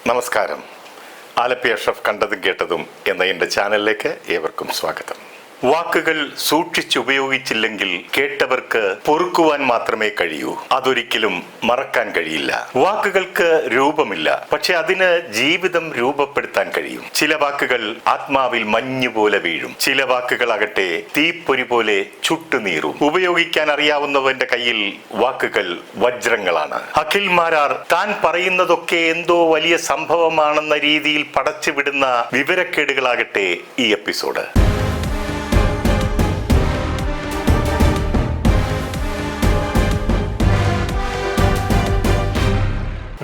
നമസ്കാരം. ആലപ്പി അഷ്റഫ് കണ്ടതും കേട്ടതും എന്ന എൻ്റെ ചാനലിലേക്ക് ഏവർക്കും സ്വാഗതം. വാക്കുകൾ സൂക്ഷിച്ചുപയോഗിച്ചില്ലെങ്കിൽ കേട്ടവർക്ക് പൊറുക്കുവാൻ മാത്രമേ കഴിയൂ. അതൊരിക്കലും മറക്കാൻ കഴിയില്ല. വാക്കുകൾക്ക് രൂപമില്ല, പക്ഷെ അതിന് ജീവിതം രൂപപ്പെടുത്താൻ കഴിയും. ചില വാക്കുകൾ ആത്മാവിൽ മഞ്ഞുപോലെ വീഴും, ചില വാക്കുകളാകട്ടെ തീപ്പൊരി പോലെ ചുട്ടുനീറും. ഉപയോഗിക്കാൻ അറിയാവുന്നവന്റെ കയ്യിൽ വാക്കുകൾ വജ്രങ്ങളാണ്. അഖിൽ മാരാർ താൻ പറയുന്നതൊക്കെ എന്തോ വലിയ സംഭവമാണെന്ന രീതിയിൽ പടച്ചുവിടുന്ന വിവരക്കേടുകളാകട്ടെ ഈ എപ്പിസോഡ്.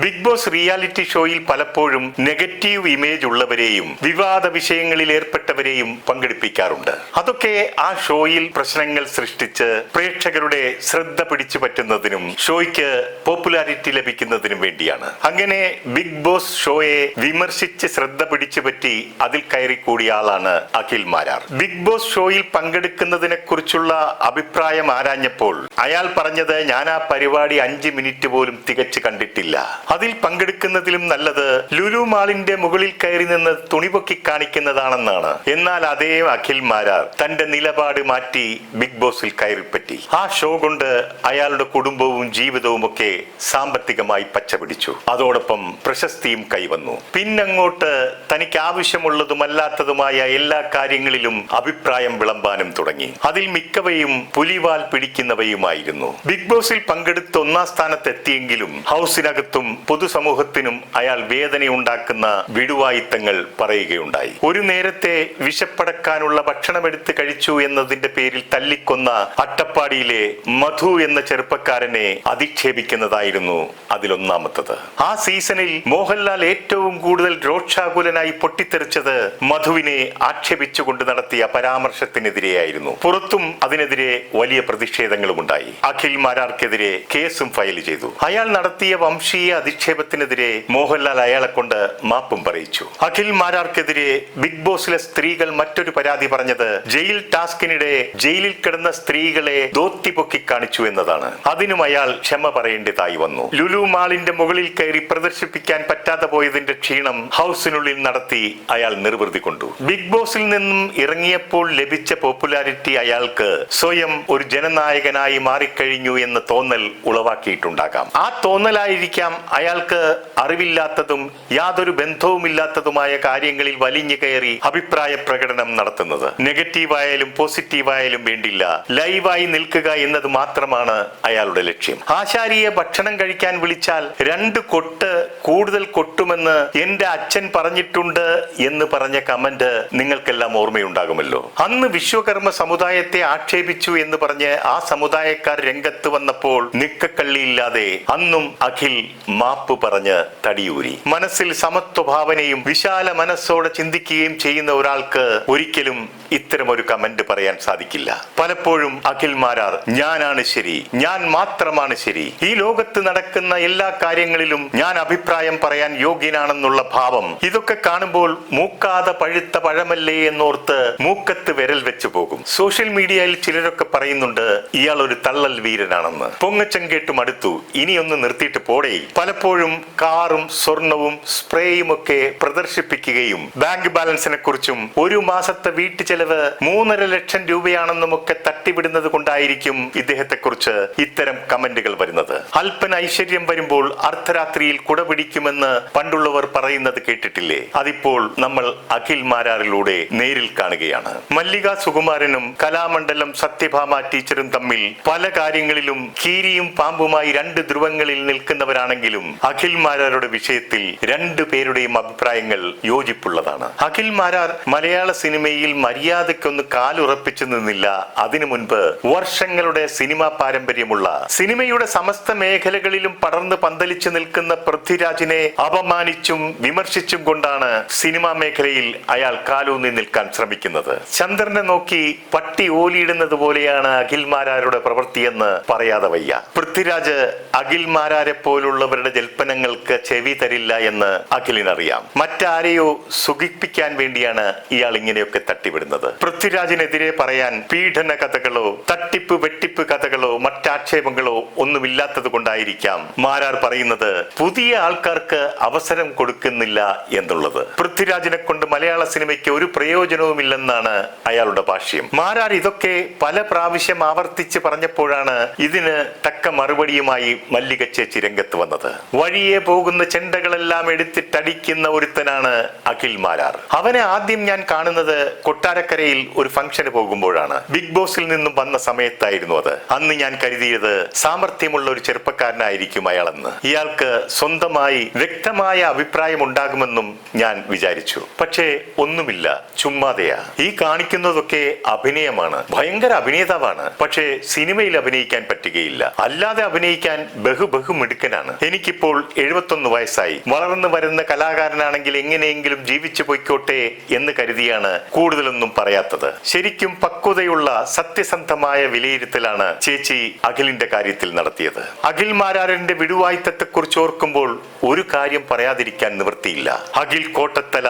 ബിഗ് ബോസ് റിയാലിറ്റി ഷോയിൽ പലപ്പോഴും നെഗറ്റീവ് ഇമേജ് ഉള്ളവരെയും വിവാദ വിഷയങ്ങളിൽ ഏർപ്പെട്ടവരെയും പങ്കെടുപ്പിക്കാറുണ്ട്. അതൊക്കെ ആ ഷോയിൽ പ്രശ്നങ്ങൾ സൃഷ്ടിച്ച് പ്രേക്ഷകരുടെ ശ്രദ്ധ പിടിച്ചു പറ്റുന്നതിനും ഷോയ്ക്ക് പോപ്പുലാരിറ്റി ലഭിക്കുന്നതിനും വേണ്ടിയാണ്. അങ്ങനെ ബിഗ് ബോസ് ഷോയെ വിമർശിച്ച് ശ്രദ്ധ പിടിച്ചു പറ്റി അതിൽ കയറിക്കൂടിയ ആളാണ് അഖിൽ മാരാർ. ബിഗ് ബോസ് ഷോയിൽ പങ്കെടുക്കുന്നതിനെ കുറിച്ചുള്ള അഭിപ്രായം ആരാഞ്ഞപ്പോൾ അയാൾ പറഞ്ഞത്, ഞാൻ ആ പരിപാടി 5 മിനിറ്റ് പോലും തികച്ചു കണ്ടിട്ടില്ല. അതിൽ പങ്കെടുക്കുന്നതിലും നല്ലത് ലുലു മാളിന്റെ മുകളിൽ കയറി നിന്ന് തുണിപൊക്കി കാണിക്കുന്നതാണെന്നാണ്. എന്നാൽ അതേ അഖിൽ മാരാർ തന്റെ നിലപാട് മാറ്റി ബിഗ് ബോസിൽ കയറിപ്പറ്റി. ആ ഷോ കൊണ്ട് അയാളുടെ കുടുംബവും ജീവിതവും ഒക്കെ സാമ്പത്തികമായി പച്ചപിടിച്ചു. അതോടൊപ്പം പ്രശസ്തിയും കൈവന്നു. പിന്നങ്ങോട്ട് തനിക്ക് ആവശ്യമുള്ളതുമല്ലാത്തതുമായ എല്ലാ കാര്യങ്ങളിലും അഭിപ്രായം വിളമ്പാനും തുടങ്ങി. അതിൽ മിക്കവയും പുലിവാൽ പിടിക്കുന്നവയുമായിരുന്നു. ബിഗ് ബോസിൽ പങ്കെടുത്ത് 1ാം സ്ഥാനത്തെത്തിയെങ്കിലും ഹൗസിനകത്തും പൊതുസമൂഹത്തിനും അയാൾ വേദനയുണ്ടാക്കുന്ന വിടുവായിത്തങ്ങൾ പറയുകയുണ്ടായി. ഒരു നേരത്തെ വിശപ്പടക്കാനുള്ള ഭക്ഷണമെടുത്ത് കഴിച്ചു എന്നതിന്റെ പേരിൽ തല്ലിക്കൊന്ന അട്ടപ്പാടിയിലെ മധു എന്ന ചെറുപ്പക്കാരനെ അധിക്ഷേപിക്കുന്നതായിരുന്നു അതിലൊന്നാമത്തത്. ആ സീസണിൽ മോഹൻലാൽ ഏറ്റവും കൂടുതൽ രോക്ഷാകുലനായി പൊട്ടിത്തെറിച്ചത് മധുവിനെ ആക്ഷേപിച്ചുകൊണ്ട് നടത്തിയ പരാമർശത്തിനെതിരെയായിരുന്നു. പുറത്തും അതിനെതിരെ വലിയ പ്രതിഷേധങ്ങളുമുണ്ടായി. അഖിൽ മാരാർക്കെതിരെ കേസും ഫയൽ ചെയ്തു. അയാൾ നടത്തിയ വംശീയ അധിക്ഷേപത്തിനെതിരെ മോഹൻലാൽ അയാളെ കൊണ്ട് മാപ്പും പറയിച്ചു. അഖിൽ മാരാർക്കെതിരെ ബിഗ് ബോസിലെ സ്ത്രീകൾ മറ്റൊരു പരാതി പറഞ്ഞത് ജയിൽ ടാസ്കിനിടെ ജയിലിൽ കിടന്ന സ്ത്രീകളെ ധോത്തി പൊക്കി കാണിച്ചു എന്നതാണ്. അതിനും അയാൾ ക്ഷമ പറയേണ്ടതായി വന്നു. ലുലു മാളിന്റെ മുകളിൽ കയറി പ്രദർശിപ്പിക്കാൻ പറ്റാതെ പോയതിന്റെ ക്ഷീണം ഹൗസിനുള്ളിൽ നടത്തി അയാൾ നിർവൃതി കൊണ്ടു. ബിഗ് ബോസിൽ നിന്നും ഇറങ്ങിയപ്പോൾ ലഭിച്ച പോപ്പുലാരിറ്റി അയാൾക്ക് സ്വയം ഒരു ജനനായകനായി മാറിക്കഴിഞ്ഞു എന്ന തോന്നൽ ഉളവാക്കിയിട്ടുണ്ടാകാം. ആ തോന്നലായിരിക്കാം അയാൾക്ക് അറിവില്ലാത്തതും യാതൊരു ബന്ധവുമില്ലാത്തതുമായ കാര്യങ്ങളിൽ വലിഞ്ഞു കയറി അഭിപ്രായ പ്രകടനം നടത്തുന്നത്. നെഗറ്റീവായാലും പോസിറ്റീവായാലും വേണ്ടില്ല, ലൈവായി നിൽക്കുക എന്നത് മാത്രമാണ് അയാളുടെ ലക്ഷ്യം. ആശാരിയെ ഭക്ഷണം കഴിക്കാൻ വിളിച്ചാൽ 2 കൊട്ട് കൂടുതൽ കൊട്ടുമെന്ന് എന്റെ അച്ഛൻ പറഞ്ഞിട്ടുണ്ട് എന്ന് പറഞ്ഞ കമന്റ് നിങ്ങൾക്കെല്ലാം ഓർമ്മയുണ്ടാകുമല്ലോ. അന്ന് വിശ്വകർമ്മ സമുദായത്തെ ആക്ഷേപിച്ചു എന്ന് പറഞ്ഞ് ആ സമുദായക്കാർ രംഗത്ത് വന്നപ്പോൾ നിക്കക്കള്ളിയില്ലാതെ അന്നും അഖിൽ മാപ്പ് പറഞ്ഞ് തടിയൂരി. മനസ്സിൽ സമത്വഭാവനയും വിശാല മനസ്സോടെ ചിന്തിക്കുകയും ചെയ്യുന്ന ഒരാൾക്ക് ഒരിക്കലും ഇത്തരമൊരു കമന്റ് പറയാൻ സാധിക്കില്ല. പലപ്പോഴും അഖിൽ മാരാർ ഞാനാണ് ശരി, ഞാൻ മാത്രമാണ് ശരി, ഈ ലോകത്ത് നടക്കുന്ന എല്ലാ കാര്യങ്ങളിലും ഞാൻ അഭിപ്രായം പറയാൻ യോഗ്യനാണെന്നുള്ള ഭാവം, ഇതൊക്കെ കാണുമ്പോൾ മൂക്കാതെ പഴുത്ത പഴമല്ലേ എന്നോർത്ത് മൂക്കത്ത് വിരൽ വെച്ചു പോകും. സോഷ്യൽ മീഡിയയിൽ ചിലരൊക്കെ പറയുന്നുണ്ട് ഇയാൾ ഒരു തള്ളൽ വീരനാണെന്ന്. പൊങ്ങച്ചം കേട്ടും അടുത്തു, ഇനിയൊന്ന് നിർത്തിയിട്ട് പോടേ. പലപ്പോഴും കാറും സ്വർണവും സ്പ്രേയും ഒക്കെ പ്രദർശിപ്പിക്കുകയും ബാങ്ക് ബാലൻസിനെ കുറിച്ചും 1 മാസത്തെ വീട്ടു ചെലവ് 3.5 ലക്ഷം രൂപയാണെന്നും ഒക്കെ തട്ടിവിടുന്നത് കൊണ്ടായിരിക്കും ഇദ്ദേഹത്തെ കുറിച്ച് ഇത്തരം കമന്റുകൾ വരുന്നത്. അല്പന ഐശ്വര്യം വരുമ്പോൾ അർദ്ധരാത്രിയിൽ കുട പിടിക്കുമെന്ന് പണ്ടുള്ളവർ പറയുന്നത് കേട്ടിട്ടില്ലേ? അതിപ്പോൾ നമ്മൾ അഖിൽ മാരാറിലൂടെ നേരിൽ കാണുകയാണ്. മല്ലിക സുകുമാരനും കലാമണ്ഡലം സത്യഭാമ ടീച്ചറും തമ്മിൽ പല കാര്യങ്ങളിലും കീരിയും പാമ്പുമായി 2 ധ്രുവങ്ങളിൽ നിൽക്കുന്നവരാണെങ്കിലും അഖിൽ മാരാരുടെ വിഷയത്തിൽ 2 പേരുടെയും അഭിപ്രായങ്ങൾ യോജിപ്പുള്ളതാണ്. അഖിൽ മാരാർ മലയാള സിനിമയിൽ മര്യാദയ്ക്കൊന്ന് കാലുറപ്പിച്ചു നിന്നില്ല. അതിനു മുൻപ് വർഷങ്ങളുടെ സിനിമാ പാരമ്പര്യമുള്ള, സിനിമയുടെ സമസ്ത മേഖലകളിലും പടർന്ന് പന്തലിച്ചു നിൽക്കുന്ന പൃഥ്വിരാജിനെ അപമാനിച്ചും വിമർശിച്ചും കൊണ്ടാണ് സിനിമാ മേഖലയിൽ അയാൾ കാലൂന്നി നിൽക്കാൻ ശ്രമിക്കുന്നത്. ചന്ദ്രനെ നോക്കി പട്ടി ഓലിയിടുന്നത് പോലെയാണ് അഖിൽ മാരാരുടെ പ്രവൃത്തിയെന്ന് പറയാതെ വയ്യ. പൃഥ്വിരാജ് അഖിൽ മാരാരെ പോലുള്ളവരുടെ ജൽപ്പനങ്ങൾക്ക് ചെവി തരില്ല എന്ന് അഖിലിനറിയാം. മറ്റാരെയോ സുഖിപ്പിക്കാൻ വേണ്ടിയാണ് ഇയാൾ ഇങ്ങനെയൊക്കെ തട്ടിവിടുന്നത്. പൃഥ്വിരാജിനെതിരെ പറയാൻ പീഡന കഥകളോ തട്ടിപ്പ് വെട്ടിപ്പ് കഥകളോ മറ്റാക്ഷേപങ്ങളോ ഒന്നുമില്ലാത്തത് കൊണ്ടായിരിക്കാം മാരാർ പറയുന്നത് പുതിയ ആൾക്കാർക്ക് അവസരം കൊടുക്കുന്നില്ല എന്നുള്ളത്. പൃഥ്വിരാജിനെ കൊണ്ട് മലയാള സിനിമയ്ക്ക് ഒരു പ്രയോജനവുമില്ലെന്നാണ് അയാളുടെ ഭാഷ്യം. മാരാർ ഇതൊക്കെ പല പ്രാവശ്യം ആവർത്തിച്ച് പറഞ്ഞപ്പോഴാണ് ഇതിന് തക്ക മറുപടിയുമായി മല്ലിക ചേച്ചി രംഗത്ത് വന്നത്. വഴിയെ പോകുന്ന ചെണ്ടകളെല്ലാം എടുത്തിട്ടടിക്കുന്ന ഒരുത്തനാണ് അഖിൽ മാരാർ. അവനെ ആദ്യം ഞാൻ കാണുന്നത് കൊട്ടാരക്കരയിൽ ഒരു ഫംഗ്ഷന് പോകുമ്പോഴാണ്. ബിഗ് ബോസിൽ നിന്നും വന്ന സമയത്തായിരുന്നു അത്. അന്ന് ഞാൻ കരുതിയത് സാമർഥ്യമുള്ള ഒരു ചെറുപ്പക്കാരനായിരിക്കും അയാളെന്ന്. ഇയാൾക്ക് സ്വന്തമായി വ്യക്തമായ അഭിപ്രായം ഉണ്ടാകുമെന്നും ഞാൻ വിചാരിച്ചു. പക്ഷേ ഒന്നുമില്ല, ചുമ്മാതെയാ. ഈ കാണിക്കുന്നതൊക്കെ അഭിനയമാണ്. ഭയങ്കര അഭിനേതാവാണ്. പക്ഷേ സിനിമയിൽ അഭിനയിക്കാൻ പറ്റുകയില്ല. അല്ലാതെ അഭിനയിക്കാൻ ബഹു മിടുക്കനാണ്. എനിക്കിപ്പോൾ 71 വയസ്സായി. വളർന്നു വരുന്ന കലാകാരനാണെങ്കിൽ എങ്ങനെയെങ്കിലും ജീവിച്ചു പോയിക്കോട്ടെ എന്ന് കരുതിയാണ് കൂടുതലൊന്നും പറയാത്തത്. ശരിക്കും പക്വതയുള്ള സത്യസന്ധമായ വിലയിരുത്തലാണ് ചേച്ചി അഖിലിന്റെ കാര്യത്തിൽ നടത്തിയത്. അഖിൽ മാരാറിന്റെ വിടുവായ്ത്തത്തെ കുറിച്ച് ഓർക്കുമ്പോൾ ഒരു കാര്യം പറയാതിരിക്കാൻ നിവൃത്തിയില്ല. അഖിൽ കോട്ടത്തല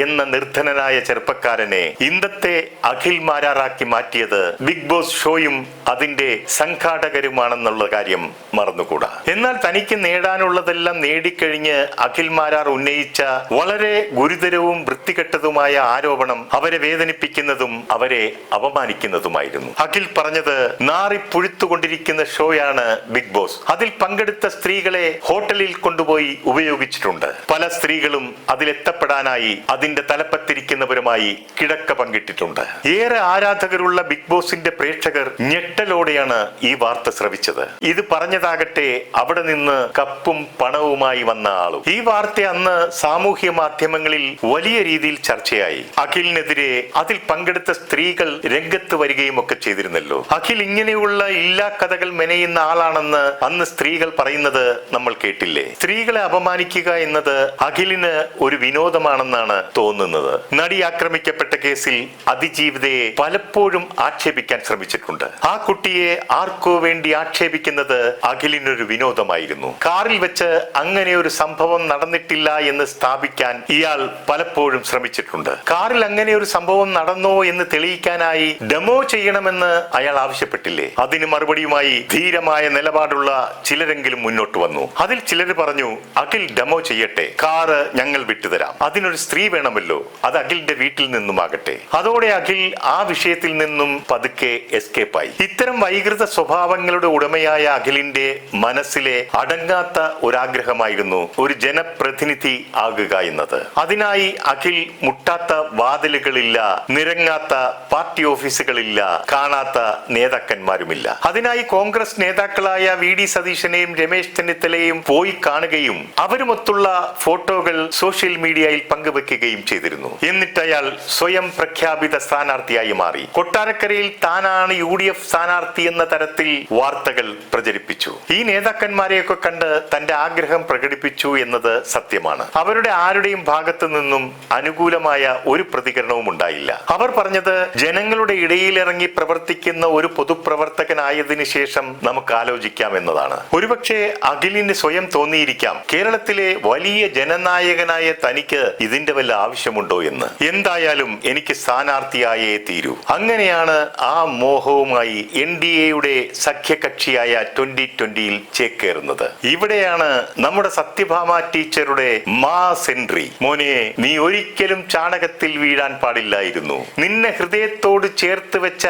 എന്ന നിർധനനായ ചെറുപ്പക്കാരനെ ഇന്നത്തെ അഖിൽ മാരാറാക്കി മാറ്റിയത് ബിഗ് ബോസ് ഷോയും അതിന്റെ സംഘാടകരുമാണെന്നുള്ള കാര്യം മറന്നുകൂടാ. എന്നാൽ തനിക്ക് നേടാനുള്ളതെല്ലാം നേടിക്കഴിഞ്ഞ് അഖിൽ മാരാർ ഉന്നയിച്ച വളരെ ഗുരുതരവും വൃത്തികെട്ടതുമായ ആരോപണം അവരെ വേദനിപ്പിക്കുന്നതും അവരെ അപമാനിക്കുന്നതുമായിരുന്നു. അഖിൽ പറഞ്ഞത് നാറിപ്പുഴുത്തുകൊണ്ടിരിക്കുന്ന ഷോയാണ് ബിഗ് ബോസ്. അതിൽ പങ്കെടുത്ത സ്ത്രീകളെ ഹോട്ടലിൽ കൊണ്ടുപോയി ഉപയോഗിച്ചിട്ടുണ്ട്. പല സ്ത്രീകളും അതിലെത്തപ്പെടാനായി അതിന്റെ തലപ്പത്തിരിക്കുന്നവരുമായി കിടക്ക പങ്കിട്ടിട്ടുണ്ട്. ഏറെ ആരാധകരുള്ള ബിഗ് ബോസിന്റെ പ്രേക്ഷകർ ഞെട്ടലോടെയാണ് ഈ വാർത്ത ശ്രവിച്ചത്. ഇത് പറഞ്ഞതാകട്ടെ അവിടെ നിന്ന് കപ്പും പണവുമായി വന്ന ആളും. ഈ വാർത്ത അന്ന് സാമൂഹ്യ മാധ്യമങ്ങളിൽ വലിയ രീതിയിൽ ചർച്ചയായി. അഖിലിനെതിരെ അതിൽ പങ്കെടുത്ത സ്ത്രീകൾ രംഗത്ത് വരികയും ഒക്കെ ചെയ്തിരുന്നല്ലോ. അഖിൽ ഇങ്ങനെയുള്ള ഇല്ലാ കഥകൾ മെനയുന്ന ആളാണെന്ന് അന്ന് സ്ത്രീകൾ പറയുന്നത് നമ്മൾ കേട്ടില്ലേ. സ്ത്രീകളെ അപമാനിക്കുക എന്നത് അഖിലിന് ഒരു വിനോദമാണെന്നാണ് തോന്നുന്നത്. നടി ആക്രമിക്കപ്പെട്ട കേസിൽ അതിജീവിതയെ പലപ്പോഴും ആക്ഷേപിക്കാൻ ശ്രമിച്ചിട്ടുണ്ട്. ആ കുട്ടിയെ ആർക്കോ വേണ്ടി ആക്ഷേപിക്കുന്നത് അഖിലിനൊരു വിനോദമായിരുന്നു. കാറിൽ വെച്ച് അങ്ങനെ ഒരു സംഭവം നടന്നിട്ടില്ല എന്ന് സ്ഥാപിക്കാൻ ഇയാൾ പലപ്പോഴും ശ്രമിച്ചിട്ടുണ്ട്. കാറിൽ അങ്ങനെ ഒരു സംഭവം നടന്നോ എന്ന് തെളിയിക്കാനായി ഡെമോ ചെയ്യണമെന്ന് അയാൾ ആവശ്യപ്പെട്ടില്ലേ. അതിന് മറുപടിയുമായി ധീരമായ നിലപാടുള്ള ചിലരെങ്കിലും മുന്നോട്ട് വന്നു. അതിൽ ചിലർ പറഞ്ഞു അഖിൽ ഡെമോ ചെയ്യട്ടെ, കാറ് ഞങ്ങൾ വിട്ടുതരാം. അതിനൊരു സ്ത്രീ വേണമല്ലോ, അത് അഖിലിന്റെ വീട്ടിൽ നിന്നുമാകട്ടെ. അതോടെ അഖിൽ ആ വിഷയത്തിൽ നിന്നും പതുക്കെ എസ്കേപ്പായി. ഇത്തരം വൈകൃത സ്വഭാവങ്ങളുടെ ഉടമയായ അഖിലിന്റെ മനസ്സിലെ അടങ്ങാത്ത ഒരാഗ്രഹമായിരുന്നു ഒരു ജനപ്രതിനിധി ആകുക എന്നത്. അതിനായി അഖിൽ മുട്ടാത്ത വാതിലുകളില്ല, നിരങ്ങാത്ത പാർട്ടി ഓഫീസുകളില്ല, കാണാത്ത നേതാക്കന്മാരുമില്ല. അതിനായി കോൺഗ്രസ് നേതാക്കളായ വി.ഡി. സതീശനെയും രമേശ് ചെന്നിത്തലയും പോയി കാണുകയും അവരുമൊത്തുള്ള ഫോട്ടോകൾ സോഷ്യൽ മീഡിയയിൽ പങ്കുവെക്കുകയും ചെയ്തിരുന്നു. എന്നിട്ട് അയാൾ സ്വയം പ്രഖ്യാപിത സ്ഥാനാർത്ഥിയായി മാറി. കൊട്ടാരക്കരയിൽ താനാണ് UDF സ്ഥാനാർത്ഥി എന്ന തരത്തിൽ വാർത്തകൾ പ്രചരിപ്പിച്ചു. ഈ നേതാക്കന്മാരെയൊക്കെ കണ്ട് തന്റെ ആഗ്രഹം പ്രകടിപ്പിച്ചു എന്നത് സത്യമാണ്. അവരുടെ ആരുടെയും ഭാഗത്തു നിന്നും അനുകൂലമായ ഒരു പ്രതികരണവും ഉണ്ടായില്ല. അവർ പറഞ്ഞത് ജനങ്ങളുടെ ഇടയിലിറങ്ങി പ്രവർത്തിക്കുന്ന ഒരു പൊതുപ്രവർത്തകനായതിനു ശേഷം നമുക്ക് ആലോചിക്കാം എന്നതാണ്. ഒരുപക്ഷെ അഖിലിന് സ്വയം തോന്നിയിരിക്കാം കേരളത്തിലെ വലിയ ജനനായകനായ തനിക്ക് ഇതിന്റെ വല്ല ആവശ്യമുണ്ടോ എന്ന്. എന്തായാലും എനിക്ക് സ്ഥാനാർത്ഥിയായേ തീരൂ. അങ്ങനെയാണ് ആ മോഹവുമായി NDAയുടെ സഖ്യകക്ഷിയായ 2020യിൽ ചേക്കേറുന്നത്. ഇവിടെയാണ് നമ്മുടെ സത്യഭാമ ടീച്ചറുടെ മാസ് എൻട്രി. മോനെ, നീ ഒരിക്കലും ചാണകത്തിൽ വീഴാൻ പാടില്ലായിരുന്നു. നിന്നെ ഹൃദയത്തോട് ചേർത്ത് വെച്ച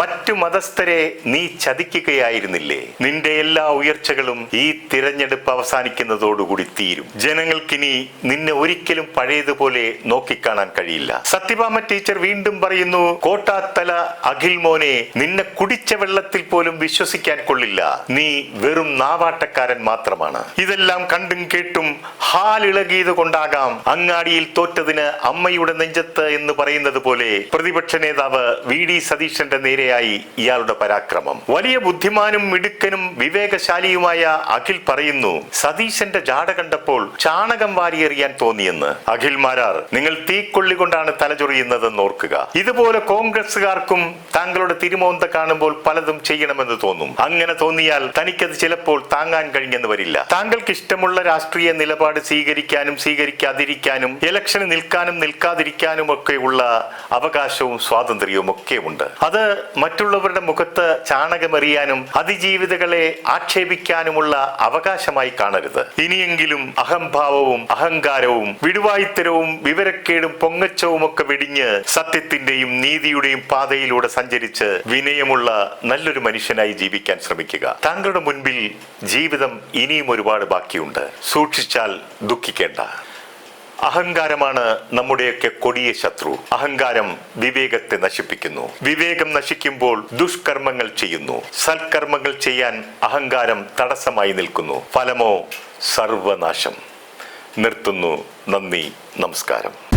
മറ്റു മതസ്ഥരെ നീ ചതിക്കുകയായിരുന്നില്ലേ. നിന്റെ എല്ലാ ഉയർച്ചകളും ഈ തിരഞ്ഞെടുപ്പ് അവസാനിക്കുന്നതോടുകൂടി തീരും. ജനങ്ങൾക്കിനി നിന്നെ ഒരിക്കലും പഴയതുപോലെ നോക്കിക്കാണാൻ കഴിയില്ല. സത്യഭാമ ടീച്ചർ വീണ്ടും പറയുന്നു, കോട്ടാത്തല അഖിൽ മോനെ, നിന്നെ കുടിച്ച വെള്ളത്തിൽ പോലും വിശ്വസിക്കാൻ കൊള്ളില്ല. നീ വെറും നാവാട്ടക്കാരൻ മാത്രമാണ്. ഇതെല്ലാം കണ്ടും കേട്ടും ഹാലിളകിയത് കൊണ്ടാകാം അങ്ങാടിയിൽ തോറ്റതിന് അമ്മയുടെ നെഞ്ചത്ത് എന്ന് പറയുന്നത് പോലെ പ്രതിപക്ഷ നേതാവ് വി.ഡി. സതീശന്റെ നേരെയായി ഇയാളുടെ പരാക്രമം. വലിയ ബുദ്ധിമാനും മിടുക്കനും വിവേകശാലിയുമായ അഖിൽ പറയുന്നു, സതീശന്റെ ജാട കണ്ടപ്പോൾ ചാണകം വാരിയെറിയാൻ തോന്നിയെന്ന്. അഖിൽ മാരാർ, നിങ്ങൾ തീക്കൊള്ളി കൊണ്ടാണ് തലചൊറിയുന്നതെന്ന് ഓർക്കുക. ഇതുപോലെ കോൺഗ്രസുകാർക്കും താങ്കളുടെ തിരുമോന്ത കാണുമ്പോൾ പലതും ചെയ്യണമെന്ന് തോന്നും. അങ്ങനെ തോന്നിയാൽ തനിക്കത് ചിലപ്പോൾ താങ്ങാൻ കഴിഞ്ഞെന്ന് വരില്ല. താങ്കൾക്ക് ഇഷ്ടമുള്ള രാഷ്ട്രീയ നിലപാട് സ്വീകരിക്കാനും സ്വീകരിക്കാതിരിക്കാനും ഇലക്ഷന് നിൽക്കാനും നിൽക്കാതിരിക്കാനും ഒക്കെയുള്ള അവകാശവും സ്വാതന്ത്ര്യവും ഒക്കെ ഉണ്ട്. അത് മറ്റുള്ളവരുടെ മുഖത്ത് ചാണകമെറിയാനും അതിജീവിതകളെ ആക്ഷേപിക്കാനുമുള്ള അവകാശമായി കാണരുത്. ഇനിയെങ്കിലും അഹംഭാവവും അഹങ്കാരവും വിടുവായിത്തരവും വിവരക്കേടും പൊങ്ങച്ചവും ഒക്കെ വെടിഞ്ഞ് സത്യത്തിന്റെയും നീതിയുടെയും പാതയിലൂടെ സഞ്ചരിച്ച് വിനയമുള്ള നല്ലൊരു മനുഷ്യനായി ജീവിക്കാൻ ശ്രമിക്കുക. താങ്കളുടെ മുൻപിൽ ജീവിതം ഇനിയും ഒരുപാട് ബാക്കിയുണ്ട്. സൂക്ഷിച്ചാൽ ദുഃഖിക്കേണ്ട. അഹങ്കാരമാണ് നമ്മുടെയൊക്കെ കൊടിയ ശത്രു. അഹങ്കാരം വിവേകത്തെ നശിപ്പിക്കുന്നു. വിവേകം നശിക്കുമ്പോൾ ദുഷ്കർമ്മങ്ങൾ ചെയ്യുന്നു. സൽക്കർമ്മങ്ങൾ ചെയ്യാൻ അഹങ്കാരം തടസ്സമായി നിൽക്കുന്നു. ഫലമോ സർവനാശം. നിർത്തുന്നു. നന്ദി, നമസ്കാരം.